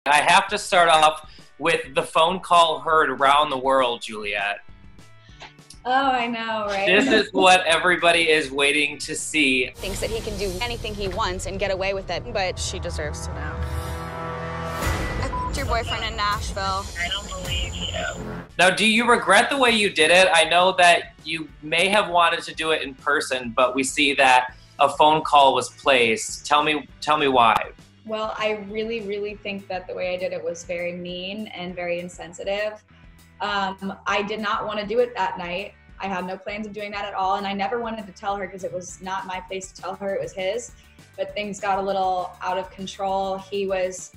I have to start off with the phone call heard around the world, Juliette. Oh, I know, right? This is what everybody is waiting to see. Thinks that he can do anything he wants and get away with it, but she deserves to know. I f***ed your boyfriend in Nashville. I don't believe you. Now, do you regret the way you did it? I know that you may have wanted to do it in person, but we see that a phone call was placed. Tell me why. Well, I really think that the way I did it was very mean and very insensitive. I did not want to do it that night. I had no plans of doing that at all, and I never wanted to tell her because it was not my place to tell her, it was his. But things got a little out of control. He was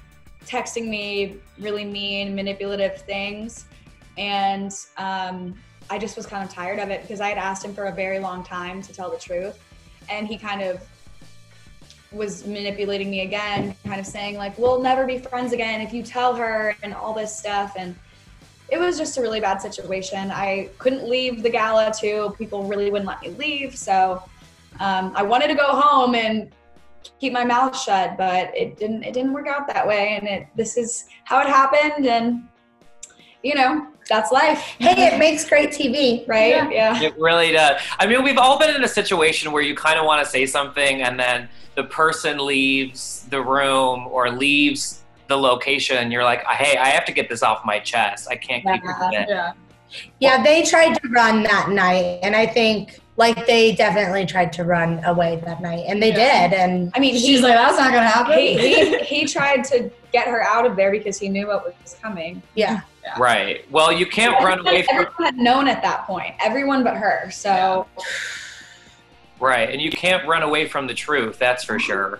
texting me really mean, manipulative things, and I just was kind of tired of it because I had asked him for a very long time to tell the truth, and he kind of was manipulating me again, kind of saying like, we'll never be friends again if you tell her, and all this stuff. And it was just a really bad situation. I couldn't leave the gala too. People really wouldn't let me leave. So I wanted to go home and keep my mouth shut, but it didn't work out that way. And this is how it happened. And you know, that's life. Hey, it makes great TV, right? Yeah. It really does. I mean, we've all been in a situation where you kind of want to say something and then the person leaves the room or leaves the location and you're like, hey, I have to get this off my chest. I can't keep it in. Yeah, they tried to run that night, and I think like they definitely tried to run away that night, and they did. And I mean, she's like, that's not gonna happen. He tried to get her out of there because he knew what was coming. Yeah. Right. Well, you can't run away from. Everyone had known at that point. Everyone but her. So. Right, and you can't run away from the truth. That's for sure.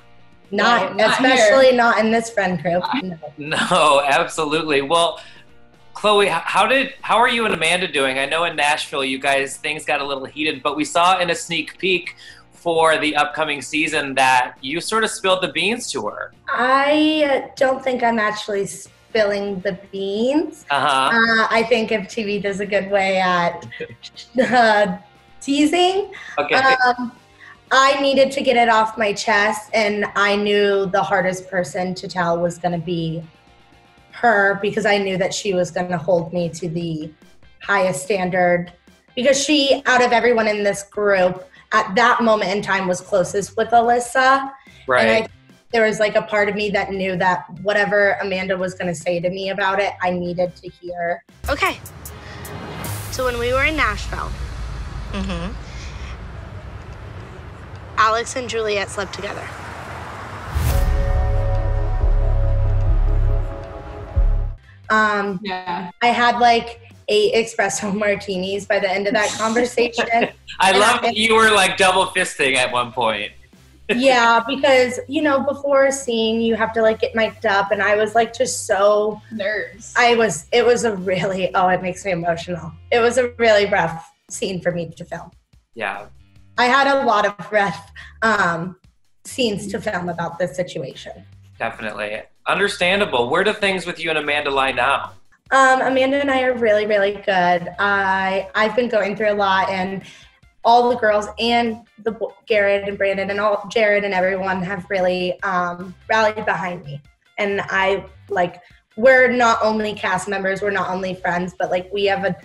Not especially here. Not in this friend group. No, absolutely. Well, Chloe, how are you and Amanda doing? I know in Nashville, you guys, things got a little heated, but we saw in a sneak peek for the upcoming season that you sort of spilled the beans to her. I don't think I'm actually spilling the beans. I think if TV does a good way at teasing. Okay. I needed to get it off my chest, and I knew the hardest person to tell was going to be her because I knew that she was going to hold me to the highest standard because she, out of everyone in this group, at that moment in time was closest with Alyssa. Right. And there was like a part of me that knew that whatever Amanda was going to say to me about it, I needed to hear. Okay. So when we were in Nashville, Alex and Juliette slept together. I had like 8 espresso martinis by the end of that conversation. I love that you were like double fisting at one point. Yeah, because, you know, before a scene, you have to like get mic'd up, and I was like just so nerves. It was a really, it makes me emotional. It was a really rough scene for me to film. Yeah. I had a lot of rough scenes to film about this situation. Definitely. Understandable. Where do things with you and Amanda lie now? Amanda and I are really good. I've been going through a lot, and all the girls and Garrett and Brandon and Jared and everyone have really rallied behind me. And we're not only cast members, we're not only friends, but like we have a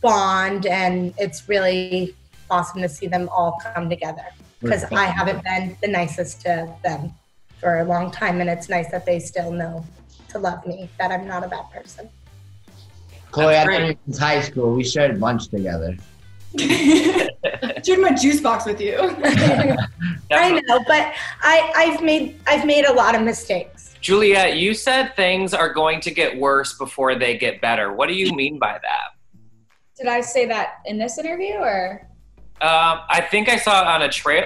bond, and it's really awesome to see them all come together because I haven't been the nicest to them for a long time, and it's nice that they still know to love me, that I'm not a bad person. Chloe, I think since high school, we shared lunch together. Shared my juice box with you. I know, but I've made a lot of mistakes. Juliette, you said things are going to get worse before they get better. What do you mean by that? Did I say that in this interview or? I think I saw it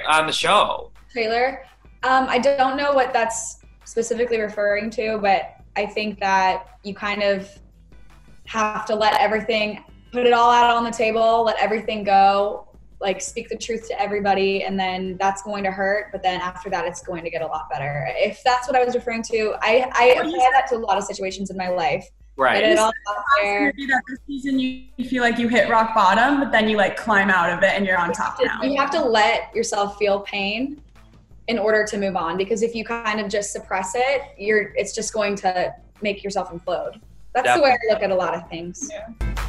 on the show. Trailer? I don't know what that's specifically referring to, but I think that you kind of have to let everything, put it all out on the table, let everything go, like speak the truth to everybody, and then that's going to hurt, but then after that it's going to get a lot better. If that's what I was referring to, I apply that to a lot of situations in my life. Right. It all out there. That this season you feel like you hit rock bottom, but then you like climb out of it and you're on top now. You have to let yourself feel pain in order to move on, because if you kind of just suppress it, it's just going to make yourself implode. That's the way I look at a lot of things. Yeah.